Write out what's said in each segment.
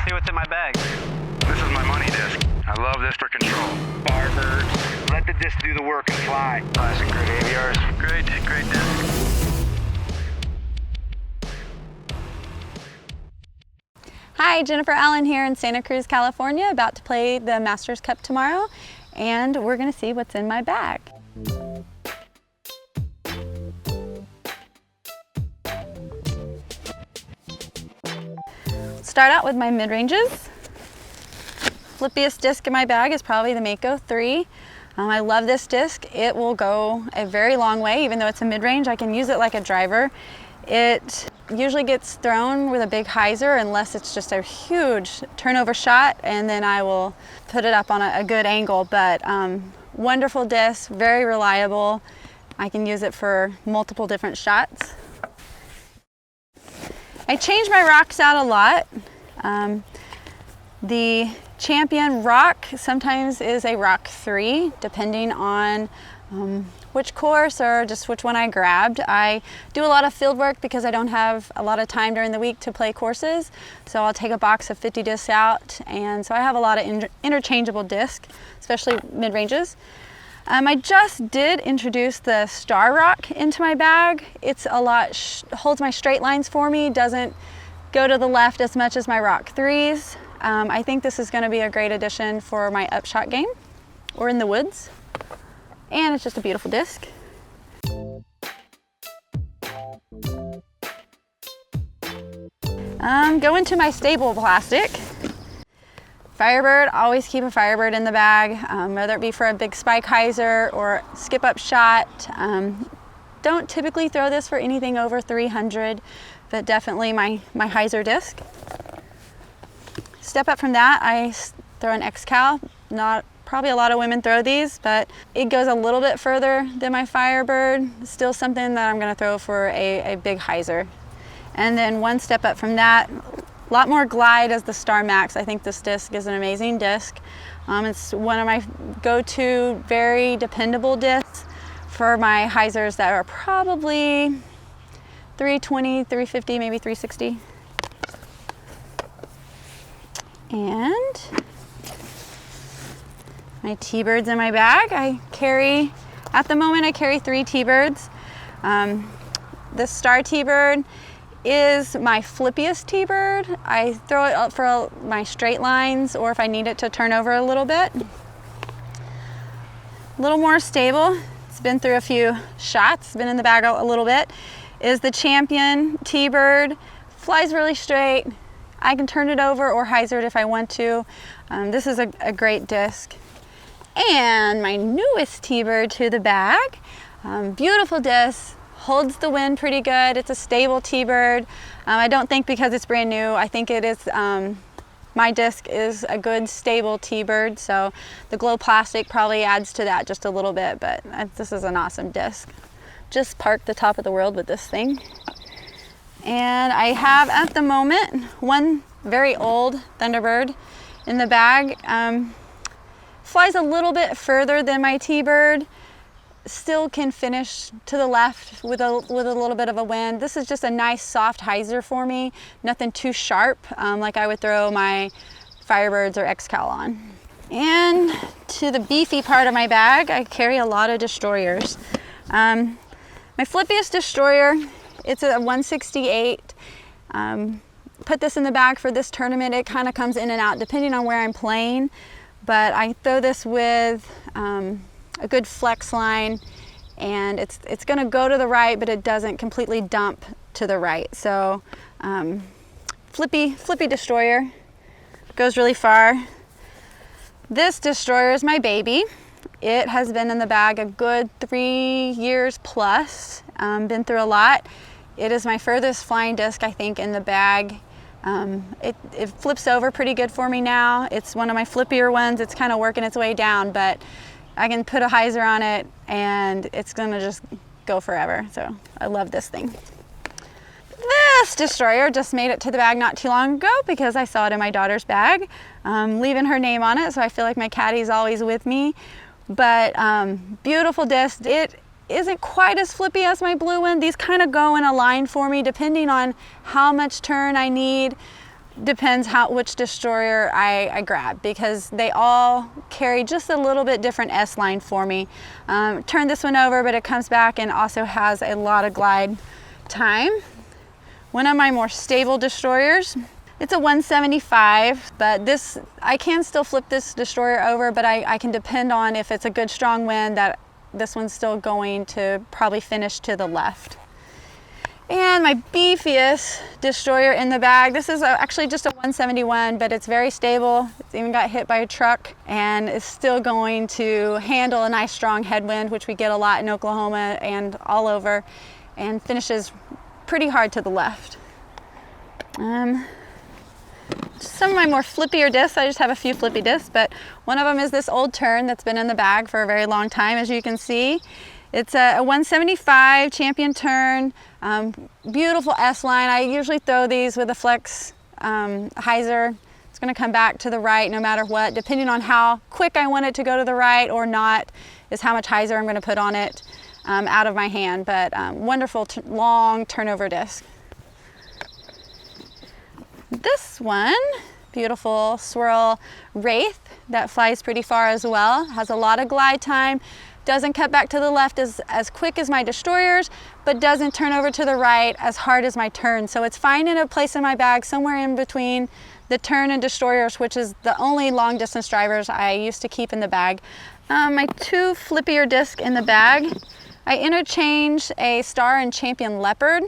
See what's in my bag. This is my money disc. I love this for control. FIREBIRD. Let the disc do the work and fly. Classic great AVRs. Great disc. Hi, Jennifer Allen here in Santa Cruz, California, about to play the Masters Cup tomorrow, and we're going to see what's in my bag. Start out with my mid-ranges. Flippiest disc in my bag is probably the Mako 3. I love this disc. It will go a very long way, even though it's a mid-range. I can use it like a driver. It usually gets thrown with a big hyzer unless it's just a huge turnover shot, and then I will put it up on a good angle. But wonderful disc, very reliable. I can use it for multiple different shots. I change my rocks out a lot. The Champion rock sometimes is a rock 3, depending on which course or just which one I grabbed. I do a lot of field work because I don't have a lot of time during the week to play courses. So I'll take a box of 50 discs out, and so I have a lot of interchangeable discs, especially mid-ranges. I just did introduce the Star Rock into my bag. It's a lot, holds my straight lines for me, doesn't go to the left as much as my rock 3s. I think this is going to be a great addition for my upshot game or in the woods. And it's just a beautiful disc. Going to my stable plastic. FIREBIRD, always keep a FIREBIRD in the bag, whether it be for a big spike hyzer or skip up shot. Don't typically throw this for anything over 300, but definitely my hyzer disc. Step up from that, I throw an XCALIBER. Probably a lot of women throw these, but it goes a little bit further than my FIREBIRD. Still something that I'm going to throw for a big hyzer. And then one step up from that, a lot more glide as the Star Max. I think this disc is an amazing disc. It's one of my go-to, very dependable discs for my hyzers that are probably 320, 350, maybe 360. And my T-birds in my bag. At the moment I carry 3 T-birds. The Star T-bird is my flippiest T-bird. I throw it up for my straight lines or if I need it to turn over a little bit. A little more stable. It's been through a few shots, been in the bag a little bit, is the Champion T-bird. Flies really straight. I can turn it over or hyzer it if I want to. This is a great disc. And my newest T-bird to the bag, beautiful disc, holds the wind pretty good. It's a stable T-bird. I don't think because it's brand new, I think it is, my disc is a good stable T-bird, so the glow plastic probably adds to that just a little bit, but this is an awesome disc. Just parked the top of the world with this thing. And I have at the moment one very old Thunderbird in the bag. Flies a little bit further than my T-bird, still can finish to the left with a little bit of a wind. This is just a nice soft hyzer for me, nothing too sharp like I would throw my FIREBIRDs or XCAL on. And to the beefy part of my bag, I carry a lot of destroyers. My flippiest destroyer, it's a 168. Put this in the bag for this tournament. It kind of comes in and out depending on where I'm playing. But I throw this with a good flex line, and it's going to go to the right, but it doesn't completely dump to the right. So flippy destroyer, goes really far. This destroyer is my baby. It has been in the bag a good 3 years plus, been through a lot. It is my furthest flying disc, I think, in the bag. It flips over pretty good for me now. It's one of my flippier ones. It's kind of working its way down, but I can put a hyzer on it and it's gonna just go forever. So I love this thing. This destroyer just made it to the bag not too long ago because I saw it in my daughter's bag, leaving her name on it, so I feel like my caddy's always with me. But beautiful disc. It isn't quite as flippy as my blue one. These kind of go in a line for me depending on how much turn I need. depends which destroyer I grab, because they all carry just a little bit different S-line for me. Turn this one over, but it comes back and also has a lot of glide time. One of my more stable destroyers, it's a 175, but I can still flip this destroyer over, but I can depend on, if it's a good strong wind, that this one's still going to probably finish to the left. And my beefiest destroyer in the bag, this is actually just a 171, but it's very stable. It's even got hit by a truck and is still going to handle a nice strong headwind, which we get a lot in Oklahoma and all over, and finishes pretty hard to the left. Some of my more flippier discs, I just have a few flippy discs, but one of them is this old TERN that's been in the bag for a very long time, as you can see. It's a 175 Champion TERN, beautiful S-line. I usually throw these with a flex hyzer. It's going to come back to the right no matter what. Depending on how quick I want it to go to the right or not is how much hyzer I'm going to put on it out of my hand. But wonderful long turnover disc. This one, beautiful swirl WRAITH that flies pretty far as well. Has a lot of glide time. Doesn't cut back to the left as quick as my destroyers, but doesn't turn over to the right as hard as my TERN. So it's finding a place in my bag somewhere in between the TERN and destroyers, which is the only long distance drivers I used to keep in the bag. My two flippier discs in the bag, I interchange a Star and Champion Leopard.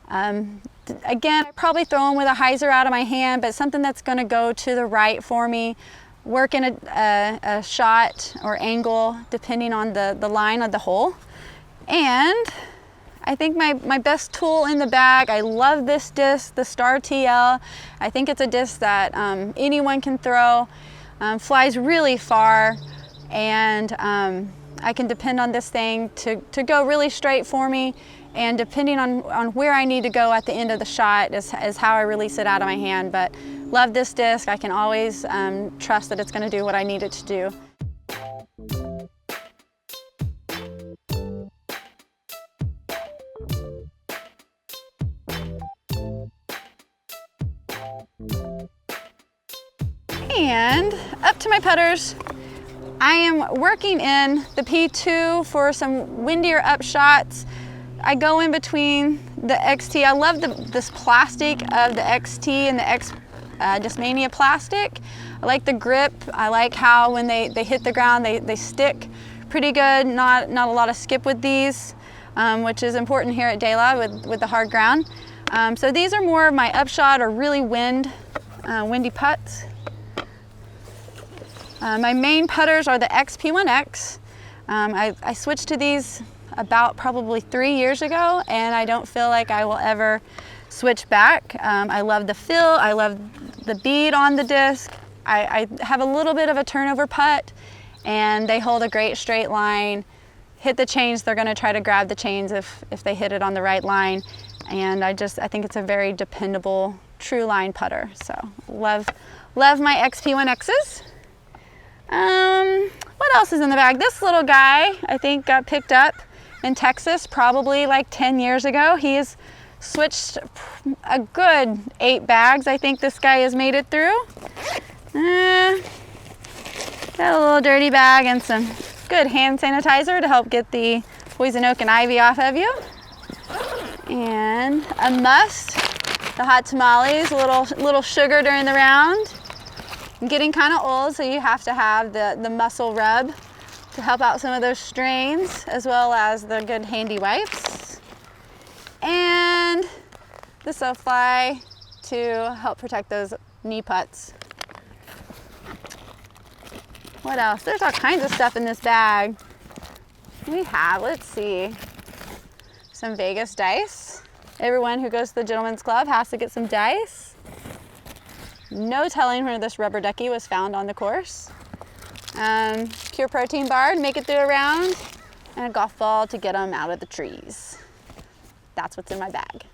Again, I probably throw them with a hyzer out of my hand, but something that's going to go to the right for me. Work in a shot or angle depending on the line of the hole. And I think my best tool in the bag, I love this disc, the Star TL. I think it's a disc that anyone can throw, flies really far, and I can depend on this thing to go really straight for me. And depending on where I need to go at the end of the shot is how I release it out of my hand. But love this disc. I can always trust that it's going to do what I need it to do. And up to my putters. I am working in the P2 for some windier up shots. I go in between the XT. I love this plastic of the XT and the Discmania plastic. I like the grip. I like how when they hit the ground, they stick pretty good. Not a lot of skip with these, which is important here at De La with the hard ground. So these are more of my upshot or really windy putts. My main putters are the XP1X. I switched to these about probably 3 years ago, and I don't feel like I will ever switch back. I love the feel, I love the bead on the disc. I have a little bit of a turnover putt, and they hold a great straight line. Hit the chains, they're gonna try to grab the chains if they hit it on the right line. And I think it's a very dependable, true line putter. So love my XP1Xs. What else is in the bag? This little guy, I think, got picked up in Texas probably like 10 years ago. He's switched a good 8 bags. I think this guy has made it through. Got a little dirty bag and some good hand sanitizer to help get the poison oak and ivy off of you. And a must, the hot tamales, a little sugar during the round. I'm getting kind of old, so you have to have the muscle rub to help out some of those strains, as well as the good handy wipes. And the SoFly to help protect those knee putts. What else? There's all kinds of stuff in this bag. We have, let's see, some Vegas dice. Everyone who goes to the Gentleman's Club has to get some dice. No telling where this rubber ducky was found on the course. Pure protein bar to make it through a round, and a golf ball to get them out of the trees. That's what's in my bag.